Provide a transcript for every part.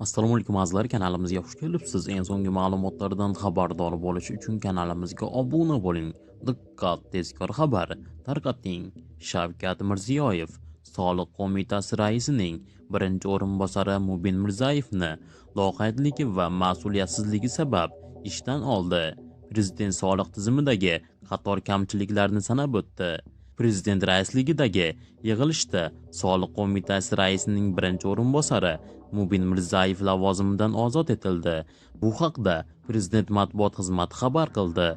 Assalomu alaykum azizlar, kanalimizga xush kelibsiz. Eng so'nggi ma'lumotlardan xabardor bo'lish uchun kanalimizga obuna bo'ling. Diqqat, tezkor xabar tarqating. Shavkat Mirziyoyev Soliq qo'mitasi raisining birinchi o'rinbosari Mubin Mirzayevni loqaydligi va mas'uliyatsizligi sabab ishdan oldi. Prezident soliq tizimidagi qator kamchiliklarni sanab o'tdi. Prezident raisligidagi yig'ilishda Soliq qo'mitasi raisining birinchi o'rinbosari Mubin Mirzayev lavozimidan ozod etildi. Bu haqda Prezident matbuot xizmati xabar qildi.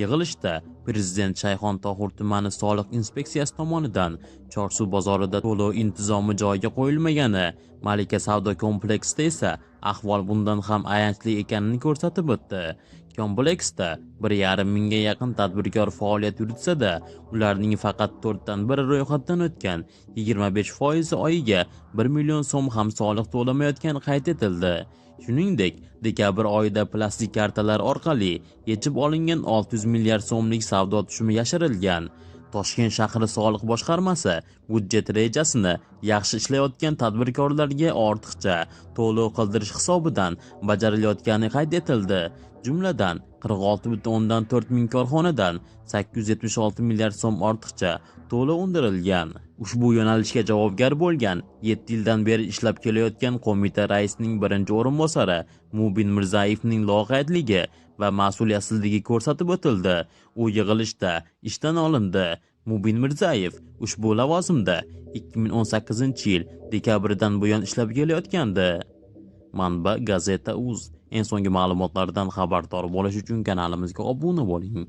Yig'ilishda Prezident Shayxontohur tumani soliq inspeksiyasi tomonidan Chorsu bozorida to'lov intizomi joyiga qo'yilmagani, Malika savdo kompleksida esa ahvol bundan ham ayanchli ekanini ko'rsatib o'tdi. Kompleksda 1,5 mingga yaqin tadbirkor faoliyat yuritsa-da, ularning faqat 4 dan biri ro'yxatdan o'tgan. 25% oyiga 1 million so'm ham soliq to'lamayotgani qayd etildi. Shuningdek, dekabr oyida plastik kartalar orqali yechib olingan 600 milliard so'mlik savdo tushumi yashirilgan. Toshkent shahri soliq boshqarmasi budjet rejasini yaxshi ishlayotgan tadbirkorlarga ortiqcha to'lov qildirish hisobidan bajarilayotgani qayd etildi. Jumladan 46,4 ming korxonadan 876 milliard so'm ortiqcha to'lov undirilgan. Ushbu yo'nalishga javobgar bo'lgan 7 yildan beri ishlab kelayotgan qo'mita raisining birinchi o'rinbosari Mubin Mirzayevning loqaydligi va mas'uliyatsizligi ko'rsatib o'tildi. U yig'ilishda ishdan olindi. Mubin Mirzayev ushbu lavozimda 2018-yil dekabridan buyon ishlab kelayotgandi. Manba Gazeta.uz. Eng so'nggi ma'lumotlardan xabardor bo'lish uchun kanalimizga obuna bo'ling.